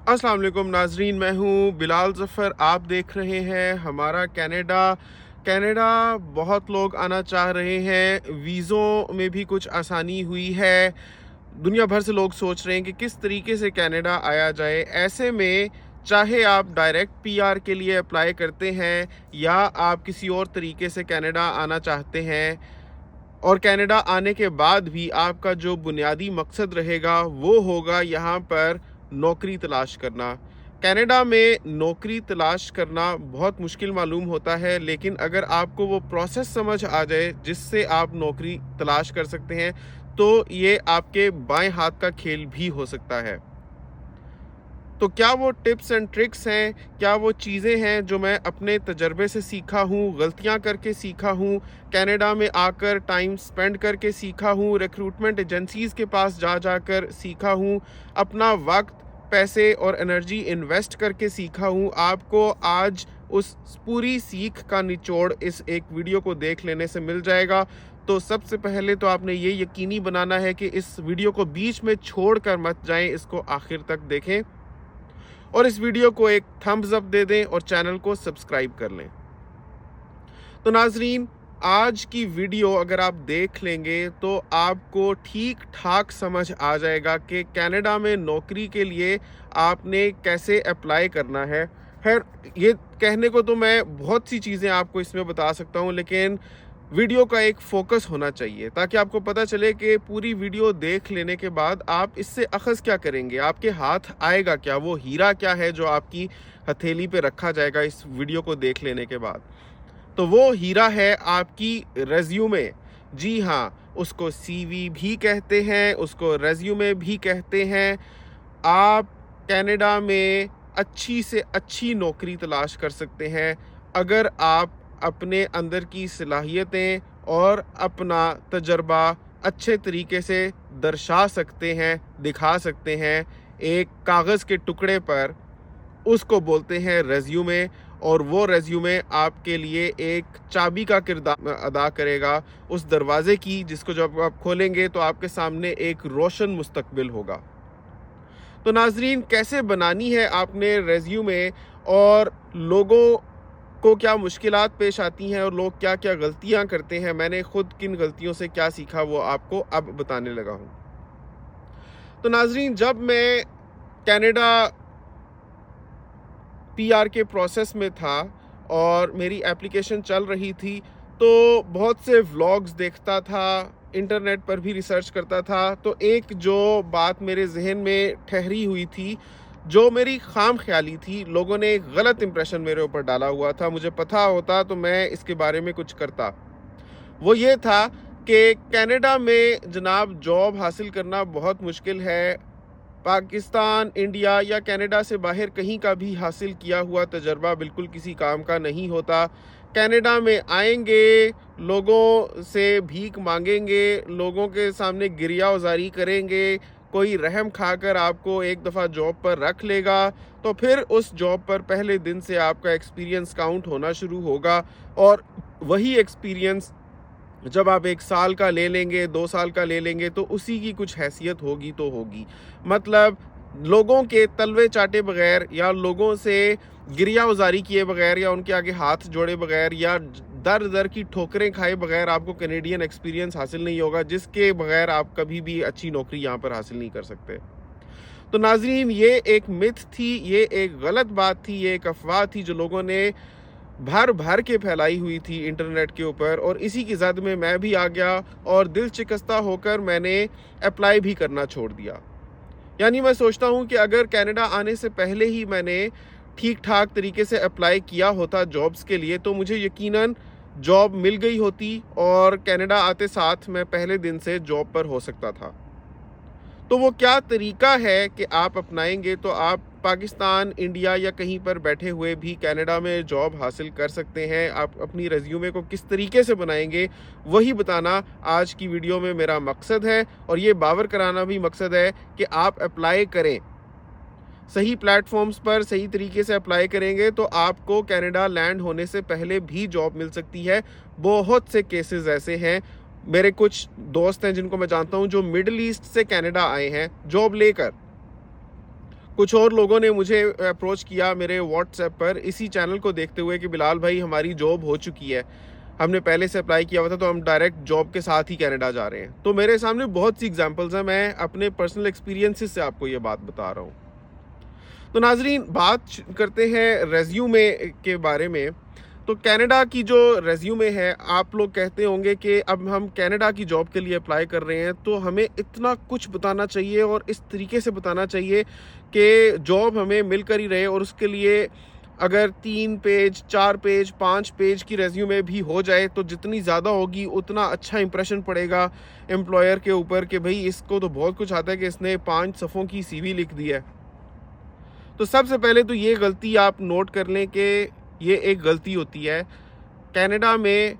अस्सलाम वालेकुम नाजरीन, मैं हूँ बिलाल ज़फ़र। आप देख रहे हैं हमारा कनाडा। कनाडा बहुत लोग आना चाह रहे हैं, वीज़ों में भी कुछ आसानी हुई है। दुनिया भर से लोग सोच रहे हैं कि किस तरीके से कनाडा आया जाए। ऐसे में चाहे आप डायरेक्ट पीआर के लिए अप्लाई करते हैं या आप किसी और तरीके से कनाडा आना चाहते हैं, और कनाडा आने के बाद भी आपका जो बुनियादी मकसद रहेगा वो होगा यहाँ पर नौकरी तलाश करना। कनाडा में नौकरी तलाश करना बहुत मुश्किल मालूम होता है, लेकिन अगर आपको वो प्रोसेस समझ आ जाए जिससे आप नौकरी तलाश कर सकते हैं, तो ये आपके बाएं हाथ का खेल भी हो सकता है। तो क्या वो टिप्स एंड ट्रिक्स हैं, क्या वो चीज़ें हैं जो मैं अपने तजर्बे से सीखा हूँ, गलतियाँ करके सीखा हूँ, कनाडा में आकर टाइम स्पेंड करके सीखा हूँ, रिक्रूटमेंट एजेंसीज़ के पास जा जाकर सीखा हूँ, अपना वक्त, पैसे और एनर्जी इन्वेस्ट करके सीखा हूँ। आपको आज उस पूरी सीख का निचोड़ इस एक वीडियो को देख लेने से मिल जाएगा। तो सबसे पहले तो आपने ये यकीनी बनाना है कि इस वीडियो को बीच में छोड़कर मत जाएँ, इसको आखिर तक देखें और इस वीडियो को एक थम्स अप दे दें और चैनल को सब्सक्राइब कर लें। तो नाजरीन, आज की वीडियो अगर आप देख लेंगे तो आपको ठीक ठाक समझ आ जाएगा कि कनाडा में नौकरी के लिए आपने कैसे अप्लाई करना है। खैर, ये कहने को तो मैं बहुत सी चीज़ें आपको इसमें बता सकता हूँ, लेकिन वीडियो का एक फोकस होना चाहिए ताकि आपको पता चले कि पूरी वीडियो देख लेने के बाद आप इससे अखज़ क्या करेंगे, आपके हाथ आएगा क्या, वो हीरा क्या है जो आपकी हथेली पे रखा जाएगा इस वीडियो को देख लेने के बाद। तो वो हीरा है आपकी रेज़्यूमे। जी हाँ, उसको सीवी भी कहते हैं, उसको रेज़्यूमे भी कहते हैं। आप कनाडा में अच्छी से अच्छी नौकरी तलाश कर सकते हैं अगर आप अपने अंदर की सलाहियतें और अपना तजर्बा अच्छे तरीके से दर्शा सकते हैं, दिखा सकते हैं एक कागज़ के टुकड़े पर। उसको बोलते हैं रेज़्यूमे, और वो रेज़्यूमे आपके लिए एक चाबी का किरदार अदा करेगा उस दरवाज़े की, जिसको जब आप खोलेंगे तो आपके सामने एक रोशन मुस्तकबिल होगा। तो नाज़रीन, कैसे बनानी है आपने रेज़्यूमे, और लोगों को क्या मुश्किलात पेश आती हैं और लोग क्या-क्या गलतियाँ करते हैं, मैंने खुद किन गलतियों से क्या सीखा वो आपको अब बताने लगा हूँ। तो नाज़रीन, जब मैं कनाडा पीआर के प्रोसेस में था और मेरी एप्लीकेशन चल रही थी, तो बहुत से व्लॉग्स देखता था, इंटरनेट पर भी रिसर्च करता था। तो एक जो बात मेरे ज़हन में ठहरी हुई थी, जो मेरी खाम ख्याली थी, लोगों ने एक गलत इंप्रेशन मेरे ऊपर डाला हुआ था, मुझे पता होता तो मैं इसके बारे में कुछ करता। वो ये था कि कनाडा में जनाब जॉब हासिल करना बहुत मुश्किल है। पाकिस्तान, इंडिया या कनाडा से बाहर कहीं का भी हासिल किया हुआ तजर्बा बिल्कुल किसी काम का नहीं होता। कनाडा में आएँगे, लोगों से भीख माँगेंगे, लोगों के सामने गिरिया-उज़ारी करेंगे, कोई रहम खाकर आपको एक दफ़ा जॉब पर रख लेगा, तो फिर उस जॉब पर पहले दिन से आपका एक्सपीरियंस काउंट होना शुरू होगा, और वही एक्सपीरियंस जब आप 1 साल का ले लेंगे, 2 साल का ले लेंगे, तो उसी की कुछ हैसियत होगी तो होगी। मतलब लोगों के तलवे चाटे बगैर या लोगों से गिरिया-उज़ारी किए बगैर या उनके आगे हाथ जोड़े बगैर या दर-दर की ठोकरें खाए बगैर आपको कैनेडियन एक्सपीरियंस हासिल नहीं होगा, जिसके बगैर आप कभी भी अच्छी नौकरी यहाँ पर हासिल नहीं कर सकते। तो नाज़रीन, ये एक मिथ थी, ये एक गलत बात थी, ये एक अफ़वाह थी जो लोगों ने भर-भर के फैलाई हुई थी इंटरनेट के ऊपर, और इसी की ज़द में मैं भी आ गया और दिल शिकस्ता होकर मैंने अप्लाई भी करना छोड़ दिया। यानी मैं सोचता हूँ कि अगर कनाडा आने से पहले ही मैंने ठीक-ठाक तरीके से अप्लाई किया होता जॉब्स के लिए, तो मुझे यकीनन जॉब मिल गई होती और कनाडा आते साथ मैं पहले दिन से जॉब पर हो सकता था। तो वो क्या तरीका है कि आप अपनाएँगे तो आप पाकिस्तान, इंडिया या कहीं पर बैठे हुए भी कनाडा में जॉब हासिल कर सकते हैं। आप अपनी रेज़्यूमे को किस तरीके से बनाएँगे, वही बताना आज की वीडियो में मेरा मकसद है, और ये बावर कराना भी मकसद है कि आप अप्लाई करें। सही प्लेटफ़ॉर्म्स पर सही तरीके से अप्लाई करेंगे तो आपको कनाडा लैंड होने से पहले भी जॉब मिल सकती है। बहुत से केसेज़ ऐसे हैं। मेरे कुछ दोस्त हैं जिनको मैं जानता हूँ जो मिडल ईस्ट से कनाडा आए हैं जॉब लेकर। कुछ और लोगों ने मुझे अप्रोच किया मेरे व्हाट्सएप पर इसी चैनल को देखते हुए कि बिलाल भाई हमारी जॉब हो चुकी है, हमने पहले से अप्लाई किया हुआ था, तो हम डायरेक्ट जॉब के साथ ही कनाडा जा रहे हैं। तो मेरे सामने बहुत सी एग्जांपल्स हैं, मैं अपने पर्सनल एक्सपीरियंसेस से आपको ये बात बता रहा हूँ। तो नाजरीन, बात करते हैं रेज्यूमे के बारे में। तो कनाडा की जो रेज्यूमे है, आप लोग कहते होंगे कि अब हम कनाडा की जॉब के लिए अप्लाई कर रहे हैं तो हमें इतना कुछ बताना चाहिए और इस तरीके से बताना चाहिए कि जॉब हमें मिलकर ही रहे, और उसके लिए अगर 3 पेज 4 पेज 5 पेज की रेज्यूमे भी हो जाए तो जितनी ज़्यादा होगी उतना अच्छा इंप्रेशन पड़ेगा एम्प्लॉयर के ऊपर कि भाई इसको तो बहुत कुछ आता है कि इसने 5 सफ़ों की सीवी लिख दी है। तो सबसे पहले तो ये गलती आप नोट कर लें कि ये एक गलती होती है कनाडा में,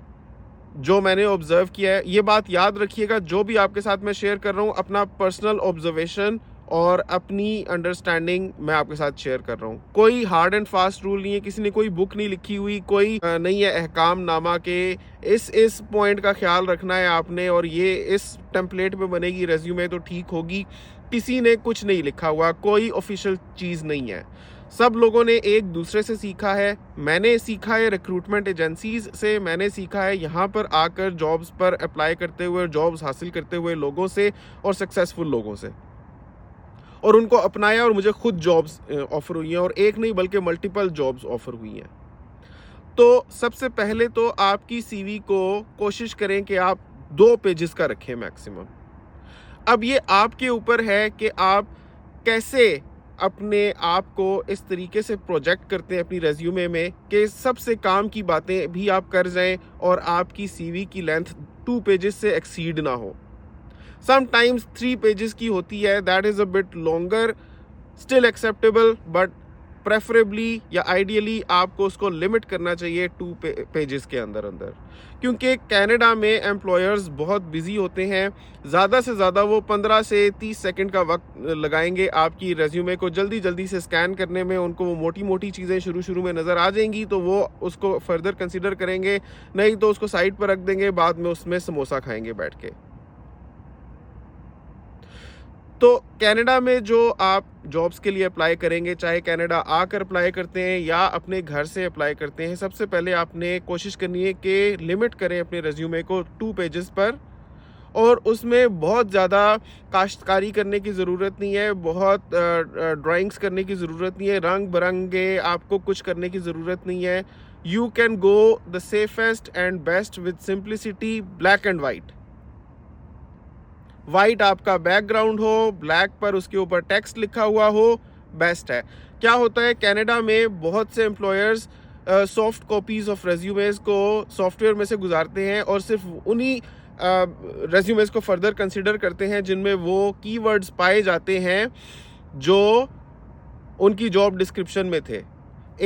जो मैंने ऑब्जर्व किया है। ये बात याद रखिएगा, जो भी आपके साथ मैं शेयर कर रहा हूँ अपना पर्सनल ऑब्जर्वेशन और अपनी अंडरस्टैंडिंग मैं आपके साथ शेयर कर रहा हूँ। कोई हार्ड एंड फास्ट रूल नहीं है, किसी ने कोई बुक नहीं लिखी हुई, कोई नहीं है अहकाम नामा के इस पॉइंट का ख्याल रखना है आपने और ये इस टेम्पलेट पे बनेगी रेज्यूमे तो ठीक होगी। किसी ने कुछ नहीं लिखा हुआ, कोई ऑफिशियल चीज़ नहीं है। सब लोगों ने एक दूसरे से सीखा है। मैंने सीखा है रिक्रूटमेंट एजेंसीज से, मैंने सीखा है यहाँ पर आकर जॉब्स पर अप्लाई करते हुए, जॉब्स हासिल करते हुए लोगों से और सक्सेसफुल लोगों से, और उनको अपनाया और मुझे खुद जॉब्स ऑफर हुई हैं, और एक नहीं बल्कि मल्टीपल जॉब्स ऑफर हुई हैं। तो सबसे पहले तो आपकी सीवी को कोशिश करें कि आप 2 पेजेस का रखें मैक्सिमम। अब ये आपके ऊपर है कि आप कैसे अपने आप को इस तरीके से प्रोजेक्ट करते हैं अपनी रेज्यूमे में कि सबसे काम की बातें भी आप कर जाएं और आपकी सीवी की लेंथ 2 पेजेस से एक्सीड ना हो। समटाइम्स 3 पेजेस की होती है, that is a bit longer, still acceptable, but preferably या आइडियली आपको उसको लिमिट करना चाहिए 2 पेजेस के अंदर अंदर, क्योंकि कनाडा में एम्प्लॉयर्स बहुत बिजी होते हैं। ज़्यादा से ज़्यादा वो 15 से 30 सेकंड का वक्त लगाएंगे आपकी रेज्यूमे को जल्दी जल्दी से स्कैन करने में। उनको वो मोटी मोटी चीज़ें शुरू में नज़र आ जाएंगी तो वो उसको फर्दर कंसिडर करेंगे, नहीं तो उसको साइड पर रख देंगे, बाद में उसमें समोसा खाएंगे बैठ के। तो कनाडा में जो आप जॉब्स के लिए अप्लाई करेंगे, चाहे कनाडा आकर अप्लाई करते हैं या अपने घर से अप्लाई करते हैं, सबसे पहले आपने कोशिश करनी है कि लिमिट करें अपने रेज्यूमे को 2 पेजेस पर, और उसमें बहुत ज़्यादा काश्तकारी करने की ज़रूरत नहीं है, बहुत ड्राइंग्स करने की ज़रूरत नहीं है, रंग बिरंगे आपको कुछ करने की ज़रूरत नहीं है। You can go the safest and best with simplicity, black and white. White आपका बैकग्राउंड हो, ब्लैक पर उसके ऊपर टेक्स्ट लिखा हुआ हो, बेस्ट है। क्या होता है कनाडा में बहुत से employers soft copies of resumes को सॉफ्टवेयर में से गुजारते हैं और सिर्फ उन्हीं रेज्यूमेस को फर्दर कंसिडर करते हैं जिनमें वो कीवर्ड्स पाए जाते हैं जो उनकी जॉब डिस्क्रिप्शन में थे।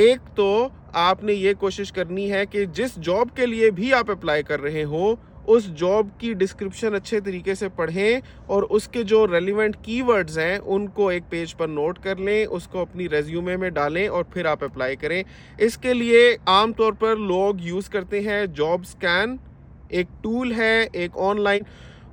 एक तो आपने ये कोशिश करनी है कि जिस जॉब के लिए भी आप अप्लाई कर रहे हो उस जॉब की डिस्क्रिप्शन अच्छे तरीके से पढ़ें और उसके जो रेलिवेंट कीवर्ड्स हैं उनको एक पेज पर नोट कर लें, उसको अपनी रेज्यूमे में डालें और फिर आप अप्लाई करें। इसके लिए आमतौर पर लोग यूज़ करते हैं जॉब स्कैन, एक टूल है एक ऑनलाइन,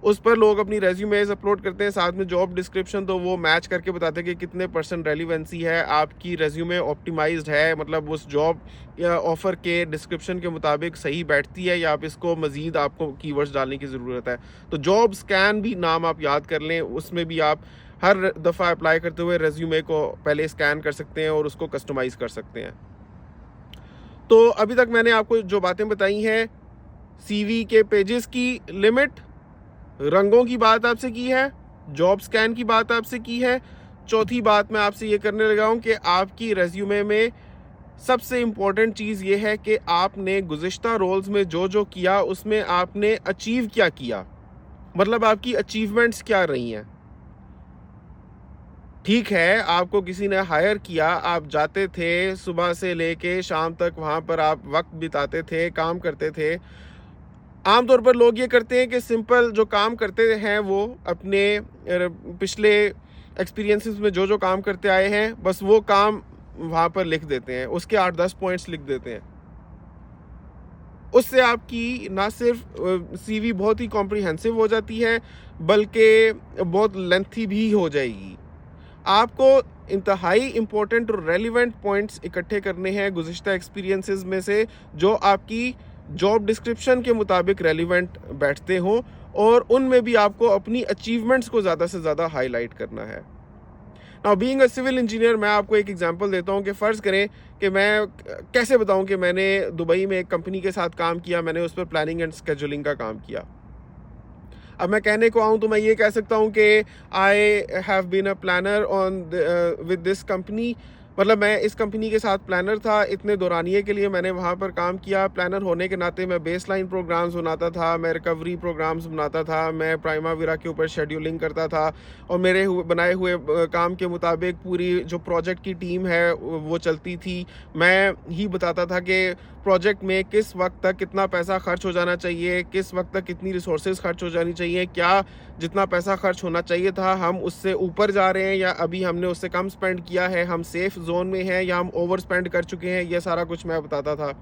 उस पर लोग अपनी रेज्यूमेज अपलोड करते हैं, साथ में जॉब डिस्क्रिप्शन, तो वो मैच करके बताते हैं कि कितने % रेलिवेंसी है, आपकी रेज्यूमे ऑप्टिमाइज्ड है, मतलब उस जॉब या ऑफ़र के डिस्क्रिप्शन के मुताबिक सही बैठती है या आप इसको मज़ीद आपको कीवर्ड्स डालने की ज़रूरत है। तो जॉब स्कैन भी नाम आप याद कर लें, उसमें भी आप हर दफ़ा अप्लाई करते हुए रेज्यूमे को पहले स्कैन कर सकते हैं और उसको कस्टमाइज़ कर सकते हैं। तो अभी तक मैंने आपको जो बातें बताई हैं, सीवी के पेजेस की लिमिट, रंगों की बात आपसे की है, जॉब स्कैन की बात आपसे की है। चौथी बात मैं आपसे ये करने लगा हूँ कि आपकी रेज्यूमे में सबसे इम्पोर्टेंट चीज़ ये है कि आपने गुज़िश्ता रोल्स में जो जो किया उसमें आपने अचीव क्या किया, मतलब आपकी अचीवमेंट्स क्या रही हैं। ठीक है, आपको किसी ने हायर किया, आप जाते थे सुबह से लेके शाम तक, वहाँ पर आप वक्त बिताते थे, काम करते थे। आमतौर पर लोग ये करते हैं कि सिंपल जो काम करते हैं वो अपने पिछले एक्सपीरियंसेस में जो जो काम करते आए हैं बस वो काम वहाँ पर लिख देते हैं, उसके 8-10 पॉइंट्स लिख देते हैं। उससे आपकी ना सिर्फ सीवी बहुत ही कॉम्प्रिहेंसिव हो जाती है बल्कि बहुत लेंथी भी हो जाएगी। आपको इंतहाई इम्पोर्टेंट और रेलिवेंट पॉइंट्स इकट्ठे करने हैं गुज़िश्ता एक्सपीरियंसेस में से, जो आपकी जॉब डिस्क्रिप्शन के मुताबिक रेलिवेंट बैठते हों, और उनमें भी आपको अपनी अचीवमेंट्स को ज़्यादा से ज़्यादा हाईलाइट करना है। Now being a civil engineer, मैं आपको एक एग्जांपल देता हूँ कि फ़र्ज़ करें कि मैं कैसे बताऊँ कि मैंने दुबई में एक कंपनी के साथ काम किया, मैंने उस पर प्लानिंग एंड स्केजुलिंग का काम किया। अब मैं कहने को आऊँ तो मैं ये कह सकता हूँ कि I have been a planner on with this company, मतलब मैं इस कंपनी के साथ प्लानर था। इतने दौरानिए के लिए मैंने वहाँ पर काम किया। प्लानर होने के नाते मैं बेस लाइन प्रोग्राम्स बनाता था, मैं रिकवरी प्रोग्राम्स बनाता था, मैं प्राइमा विरा के ऊपर शेड्यूलिंग करता था, और मेरे बनाए हुए काम के मुताबिक पूरी जो प्रोजेक्ट की टीम है वो चलती थी। मैं ही बताता था कि प्रोजेक्ट में किस वक्त तक कितना पैसा खर्च हो जाना चाहिए, किस वक्त तक कितनी रिसोर्सेज खर्च हो जानी चाहिए, क्या जितना पैसा खर्च होना चाहिए था हम उससे ऊपर जा रहे हैं या अभी हमने उससे कम स्पेंड किया है, हम सेफ जोन में हैं या हम ओवर स्पेंड कर चुके हैं, ये सारा कुछ मैं बताता था।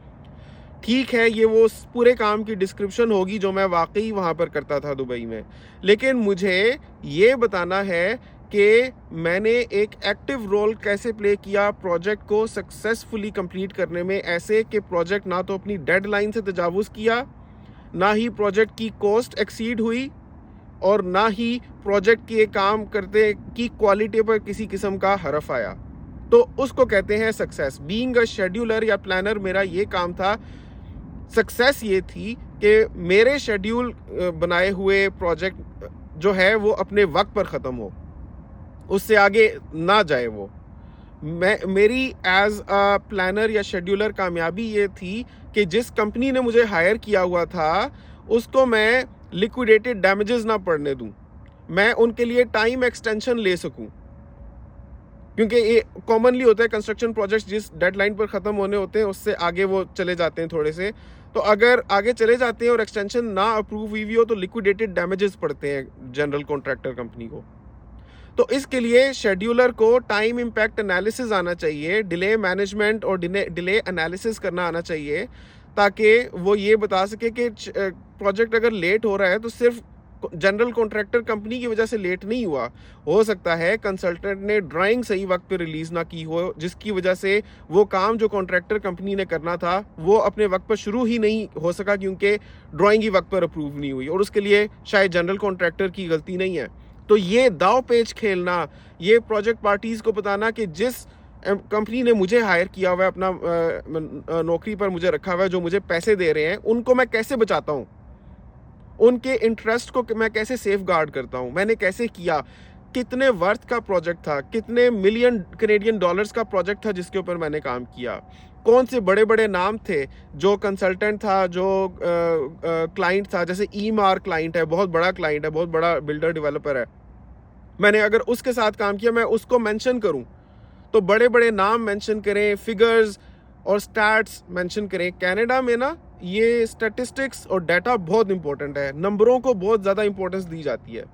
ठीक है, ये वो पूरे काम की डिस्क्रिप्शन होगी जो मैं वाकई वहाँ पर करता था दुबई में, लेकिन मुझे ये बताना है कि मैंने एक एक्टिव रोल कैसे प्ले किया प्रोजेक्ट को सक्सेसफुली कंप्लीट करने में, ऐसे कि प्रोजेक्ट ना तो अपनी डेडलाइन से तजावुज़ किया, ना ही प्रोजेक्ट की कॉस्ट एक्सीड हुई, और ना ही प्रोजेक्ट के काम करते की क्वालिटी पर किसी किस्म का हरफ आया। तो उसको कहते हैं सक्सेस। बीइंग अ शेड्यूलर या प्लानर मेरा ये काम था। सक्सेस ये थी कि मेरे शेड्यूल बनाए हुए प्रोजेक्ट जो है वो अपने वक्त पर ख़त्म हो, उससे आगे ना जाए वो। मेरी एज अ प्लानर या शेड्यूलर कामयाबी ये थी कि जिस कंपनी ने मुझे हायर किया हुआ था उसको मैं लिक्विडेटेड डैमेजेस ना पड़ने दूं, मैं उनके लिए टाइम एक्सटेंशन ले सकूं, क्योंकि ये कॉमनली होता है कंस्ट्रक्शन प्रोजेक्ट्स जिस डेडलाइन पर ख़त्म होने होते हैं उससे आगे वो चले जाते हैं थोड़े से। तो अगर आगे चले जाते हैं और एक्सटेंशन ना अप्रूव हुई हो तो लिक्विडेटेड डैमेजेस पड़ते हैं जनरल कॉन्ट्रैक्टर कंपनी को। तो इसके लिए शेड्यूलर को टाइम इम्पैक्ट एनालिसिस आना चाहिए, डिले मैनेजमेंट और डिले एनालिसिस करना आना चाहिए, ताकि वो ये बता सके कि प्रोजेक्ट अगर लेट हो रहा है तो सिर्फ जनरल कॉन्ट्रैक्टर कंपनी की वजह से लेट नहीं हुआ, हो सकता है कंसल्टेंट ने ड्राइंग सही वक्त पे रिलीज़ ना की हो, जिसकी वजह से वो काम जो कॉन्ट्रैक्टर कंपनी ने करना था वो अपने वक्त पर शुरू ही नहीं हो सका, क्योंकि ड्राइंग ही वक्त पर अप्रूव नहीं हुई, और उसके लिए शायद जनरल कॉन्ट्रैक्टर की गलती नहीं है। तो ये दाव पेच खेलना, ये प्रोजेक्ट पार्टीज़ को बताना कि जिस कंपनी ने मुझे हायर किया हुआ है, अपना नौकरी पर मुझे रखा हुआ है, जो मुझे पैसे दे रहे हैं, उनको मैं कैसे बचाता हूँ, उनके इंटरेस्ट को मैं कैसे सेफ गार्ड करता हूँ, मैंने कैसे किया, कितने वर्थ का प्रोजेक्ट था, कितने मिलियन कैनेडियन डॉलर्स का प्रोजेक्ट था जिसके ऊपर मैंने काम किया, कौन से बड़े बड़े नाम थे, जो कंसल्टेंट था, जो क्लाइंट था, जैसे ईमार क्लाइंट है, बहुत बड़ा क्लाइंट है, बहुत बड़ा बिल्डर डेवलपर है, मैंने अगर उसके साथ काम किया मैं उसको मेंशन करूं, तो बड़े बड़े नाम मेंशन करें, फिगर्स और स्टैट्स मेंशन करें। कनाडा में ना ये स्टैटिस्टिक्स और डाटा बहुत इंपॉर्टेंट है, नंबरों को बहुत ज़्यादा इंपॉर्टेंस दी जाती है।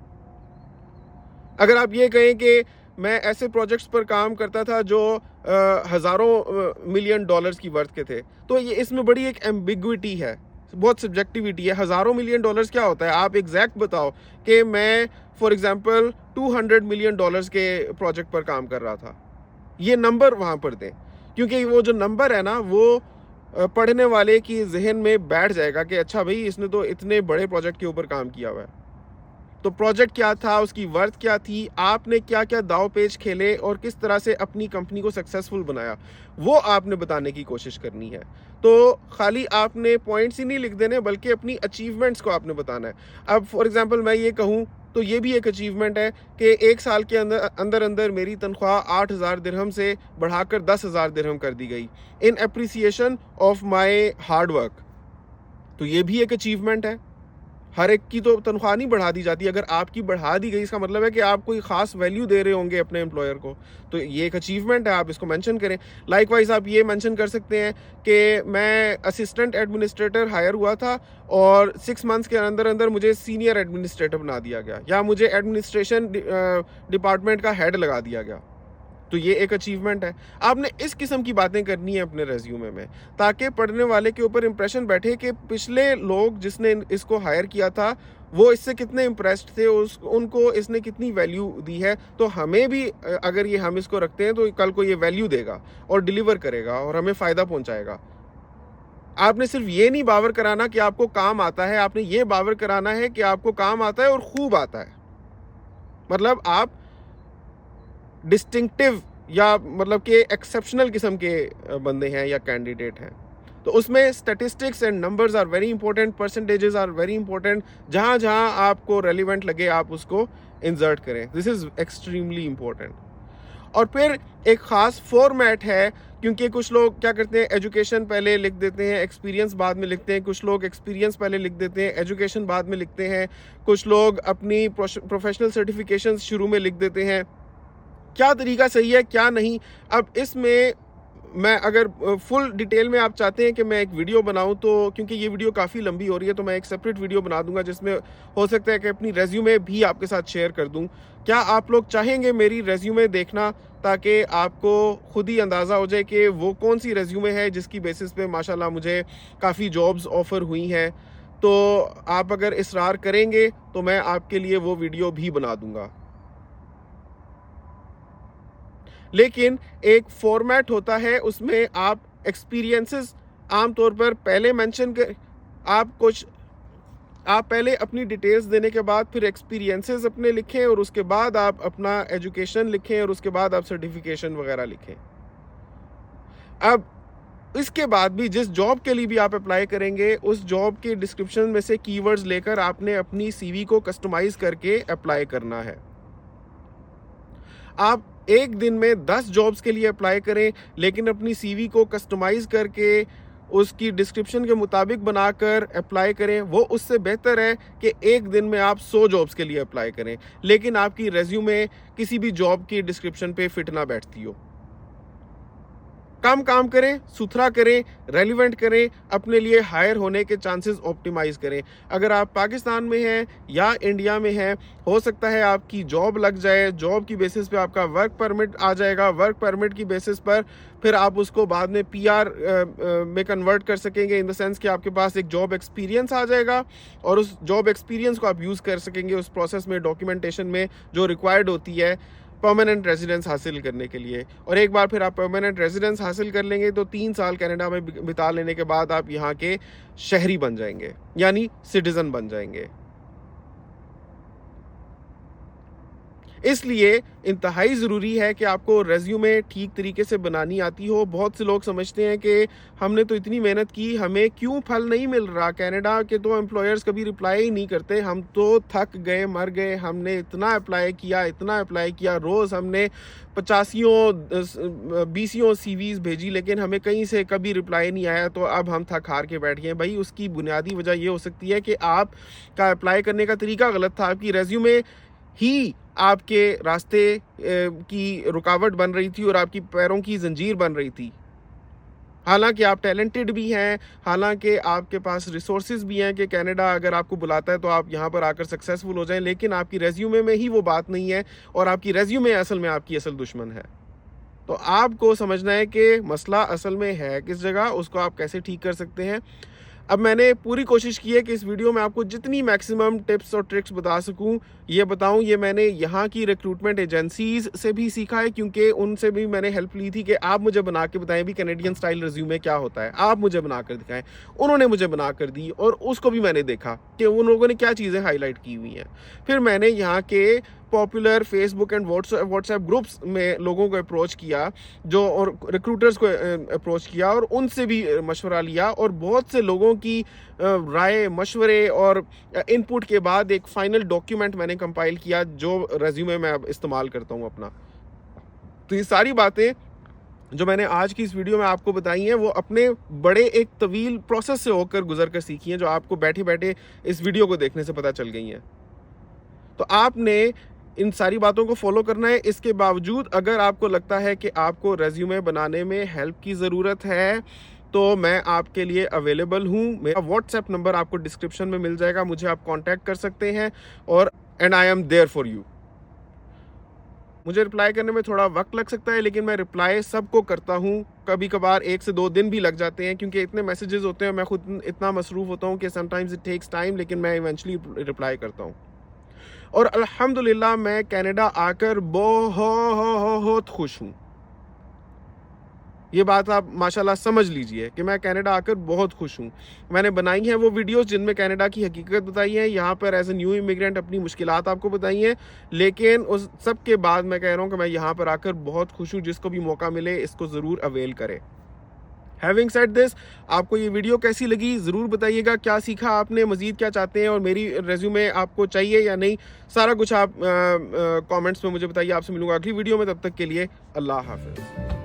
अगर आप ये कहें कि मैं ऐसे प्रोजेक्ट्स पर काम करता था जो हज़ारों मिलियन डॉलर्स की वर्थ के थे, तो ये इसमें बड़ी एक एम्बिग्विटी है, बहुत सब्जेक्टिविटी है। हज़ारों मिलियन डॉलर्स क्या होता है, आप एग्जैक्ट बताओ कि मैं फॉर एग्जांपल 200 मिलियन डॉलर्स के प्रोजेक्ट पर काम कर रहा था, ये नंबर वहाँ पर दें, क्योंकि वो जो नंबर है ना वो पढ़ने वाले की जहन में बैठ जाएगा कि अच्छा भाई इसने तो इतने बड़े प्रोजेक्ट के ऊपर काम किया हुआ है। तो प्रोजेक्ट क्या था, उसकी वर्थ क्या थी, आपने क्या क्या दाव पेच खेले और किस तरह से अपनी कंपनी को सक्सेसफुल बनाया, वो आपने बताने की कोशिश करनी है। तो खाली आपने पॉइंट्स ही नहीं लिख देने, बल्कि अपनी अचीवमेंट्स को आपने बताना है। अब फॉर एग्जांपल मैं ये कहूँ तो ये भी एक अचीवमेंट है कि एक साल के अंदर अंदर मेरी तनख्वाह 8,000 दिरहम से बढ़ाकर 10,000 दिरहम कर दी गई in appreciation of my hard work. तो ये भी एक अचीवमेंट है। हर एक की तो तनख्वाह नहीं बढ़ा दी जाती, अगर आपकी बढ़ा दी गई इसका मतलब है कि आप कोई ख़ास वैल्यू दे रहे होंगे अपने एम्प्लॉयर को, तो ये एक अचीवमेंट है, आप इसको मेंशन करें। लाइकवाइज आप ये मेंशन कर सकते हैं कि मैं असिस्टेंट एडमिनिस्ट्रेटर हायर हुआ था और 6 मंथ्स के अंदर अंदर मुझे सीनियर एडमिनिस्ट्रेटर बना दिया गया, या मुझे एडमिनिस्ट्रेशन डिपार्टमेंट का हेड लगा दिया गया। तो ये एक अचीवमेंट है। आपने इस किस्म की बातें करनी है अपने रेज्यूमे में, ताकि पढ़ने वाले के ऊपर इंप्रेशन बैठे कि पिछले लोग जिसने इसको हायर किया था वो इससे कितने इम्प्रेस्ड थे, उनको इसने कितनी वैल्यू दी है। तो हमें भी अगर ये हम इसको रखते हैं तो कल को ये वैल्यू देगा और डिलीवर करेगा और हमें फ़ायदा पहुंचाएगा। आपने सिर्फ ये नहीं बावर कराना कि आपको काम आता है, आपने ये बावर कराना है कि आपको काम आता है और खूब आता है। मतलब आप डिस्टिंक्टिव या मतलब कि एक्सेप्शनल किस्म के बंदे हैं या कैंडिडेट हैं। तो उसमें statistics and numbers are very important, percentages are very important. जहां जहां आपको रेलिवेंट लगे आप उसको इंसर्ट करें। This is extremely important. और फिर एक ख़ास फॉर्मेट है, क्योंकि कुछ लोग क्या करते हैं, एजुकेशन पहले लिख देते हैं, एक्सपीरियंस बाद में लिखते हैं। कुछ लोग एक्सपीरियंस पहले लिख देते हैं, एजुकेशन बाद में लिखते हैं। कुछ लोग अपनी प्रोफेशनल सर्टिफिकेशन शुरू में लिख देते हैं। क्या तरीका सही है क्या नहीं, अब इसमें मैं अगर फुल डिटेल में आप चाहते हैं कि मैं एक वीडियो बनाऊं, तो क्योंकि ये वीडियो काफ़ी लंबी हो रही है तो मैं एक सेपरेट वीडियो बना दूंगा जिसमें हो सकता है कि अपनी रेज्यूमे भी आपके साथ शेयर कर दूं। क्या आप लोग चाहेंगे मेरी रेज्यूमे देखना, ताकि आपको खुद ही अंदाज़ा हो जाए कि वो कौन सी रेज्यूमे है जिसकी बेसिस पे माशाल्लाह मुझे काफ़ी जॉब्स ऑफ़र हुई हैं। तो आप अगर इसरार करेंगे तो मैं आपके लिए वो वीडियो भी बना दूंगा। लेकिन एक फॉर्मेट होता है, उसमें आप एक्सपीरियंसेस आमतौर पर पहले मेंशन कर, आप पहले अपनी डिटेल्स देने के बाद फिर एक्सपीरियंसेस अपने लिखें और उसके बाद आप अपना एजुकेशन लिखें और उसके बाद आप सर्टिफिकेशन वगैरह लिखें। अब इसके बाद भी जिस जॉब के लिए भी आप अप्लाई करेंगे, उस जॉब के डिस्क्रिप्शन में से कीवर्ड्स लेकर आपने अपनी सीवी को कस्टमाइज करके अप्लाई करना है। आप एक दिन में 10 जॉब्स के लिए अप्लाई करें, लेकिन अपनी सीवी को कस्टमाइज करके उसकी डिस्क्रिप्शन के मुताबिक बनाकर अप्लाई करें। वो उससे बेहतर है कि एक दिन में आप 100 जॉब्स के लिए अप्लाई करें, लेकिन आपकी रेज्यूमे किसी भी जॉब की डिस्क्रिप्शन पे फिट ना बैठती हो। कम काम करें, सुथरा करें, रेलिवेंट करें, अपने लिए हायर होने के चांसेस ऑप्टिमाइज करें। अगर आप पाकिस्तान में हैं या इंडिया में हैं, हो सकता है आपकी जॉब लग जाए, जॉब की बेसिस पे आपका वर्क परमिट आ जाएगा, वर्क परमिट की बेसिस पर फिर आप उसको बाद में पीआर में कन्वर्ट कर सकेंगे, इन द सेंस कि आपके पास एक जॉब एक्सपीरियंस आ जाएगा और उस जॉब एक्सपीरियंस को आप यूज़ कर सकेंगे उस प्रोसेस में, डॉक्यूमेंटेशन में जो रिक्वायर्ड होती है परमानेंट रेजिडेंस हासिल करने के लिए। और एक बार फिर आप परमानेंट रेजिडेंस हासिल कर लेंगे तो 3 साल कनाडा में बिता लेने के बाद आप यहाँ के शहरी बन जाएंगे, यानी सिटीजन बन जाएंगे। इसलिए इंतहाई ज़रूरी है कि आपको रेज्यूमे ठीक तरीके से बनानी आती हो। बहुत से लोग समझते हैं कि हमने तो इतनी मेहनत की, हमें क्यों फल नहीं मिल रहा, कनाडा के तो एम्प्लॉयर्स कभी रिप्लाई ही नहीं करते, हम तो थक गए मर गए, हमने इतना अप्लाई किया, रोज़ हमने 85 सीवीज़ भेजी लेकिन हमें कहीं से कभी रिप्लाई नहीं आया, तो अब हम थक हार के बैठ गए। भाई उसकी बुनियादी वजह ये हो सकती है कि आपका अप्लाई करने का तरीका गलत था, आपकी रेज्यूमे ही आपके रास्ते की रुकावट बन रही थी और आपकी पैरों की जंजीर बन रही थी। हालांकि आप टैलेंटेड भी हैं, हालांकि आपके पास रिसोर्सेज भी हैं कि कनाडा अगर आपको बुलाता है तो आप यहाँ पर आकर सक्सेसफुल हो जाएं, लेकिन आपकी रेज्यूमे में ही वो बात नहीं है और आपकी रेज्यूमे असल में आपकी असल दुश्मन है। तो आपको समझना है कि मसला असल में है किस जगह, उसको आप कैसे ठीक कर सकते हैं। अब मैंने पूरी कोशिश की है कि इस वीडियो में आपको जितनी मैक्सिमम टिप्स और ट्रिक्स बता सकूं ये बताऊं। ये मैंने यहाँ की रिक्रूटमेंट एजेंसीज से भी सीखा है, क्योंकि उनसे भी मैंने हेल्प ली थी कि आप मुझे बना के बताएं भी कैनेडियन स्टाइल रिज्यूमे क्या होता है, आप मुझे बना कर दिखाएं। उन्होंने मुझे बना कर दी और उसको भी मैंने देखा कि उन लोगों ने क्या चीज़ें हाईलाइट की हुई हैं। फिर मैंने यहाँ के popular Facebook and WhatsApp groups में लोगों को अप्रोच किया, जो और रिक्रूटर्स को अप्रोच किया और उनसे भी मशवरा लिया और बहुत से लोगों की राय, मशवरे और इनपुट के बाद एक फाइनल डॉक्यूमेंट मैंने कंपाइल किया जो रेज्यूमे में अब इस्तेमाल करता हूँ अपना। तो ये सारी बातें जो मैंने आज की इस वीडियो में आपको बताई हैं वो अपने बड़े एक तवील प्रोसेस से होकर गुजर कर सीखी हैं, जो आपको बैठे बैठे इस वीडियो को देखने से पता चल गई हैं। तो आपने इन सारी बातों को फॉलो करना है। इसके बावजूद अगर आपको लगता है कि आपको रेज्यूमे बनाने में हेल्प की ज़रूरत है तो मैं आपके लिए अवेलेबल हूँ। मेरा व्हाट्सएप नंबर आपको डिस्क्रिप्शन में मिल जाएगा, मुझे आप कांटेक्ट कर सकते हैं और I am there for you. मुझे रिप्लाई करने में थोड़ा वक्त लग सकता है, लेकिन मैं रिप्लाई सबको करता हूँ। कभी कभार 1 से 2 दिन भी लग जाते हैं, क्योंकि इतने मैसेजेस होते हैं, मैं खुद इतना मसरूफ़ होता हूँ कि समटाइम्स इट टेक्स टाइम, लेकिन मैं इवेंचुअली रिप्लाई करता हूँ। और अल्हम्दुलिल्लाह मैं कनाडा आकर बहुत खुश हूँ। ये बात आप माशाल्लाह समझ लीजिए कि मैं कनाडा आकर बहुत खुश हूँ। मैंने बनाई हैं वो वीडियोज़ जिनमें कनाडा की हकीकत बताई है, यहाँ पर एज़ अ न्यू इमिग्रेंट अपनी मुश्किलात आपको बताई हैं, लेकिन उस सब के बाद मैं कह रहा हूँ कि मैं यहाँ पर आकर बहुत खुश हूँ। जिसको भी मौका मिले इसको ज़रूर अवेल करे। हैविंग सेड दिस, आपको ये वीडियो कैसी लगी ज़रूर बताइएगा। क्या सीखा आपने, मज़ीद क्या चाहते हैं और मेरी रेज़्यूमे आपको चाहिए या नहीं, सारा कुछ आप कमेंट्स में मुझे बताइए। आपसे मिलूँगा अगली वीडियो में, तब तक के लिए अल्लाह हाफ़िज़।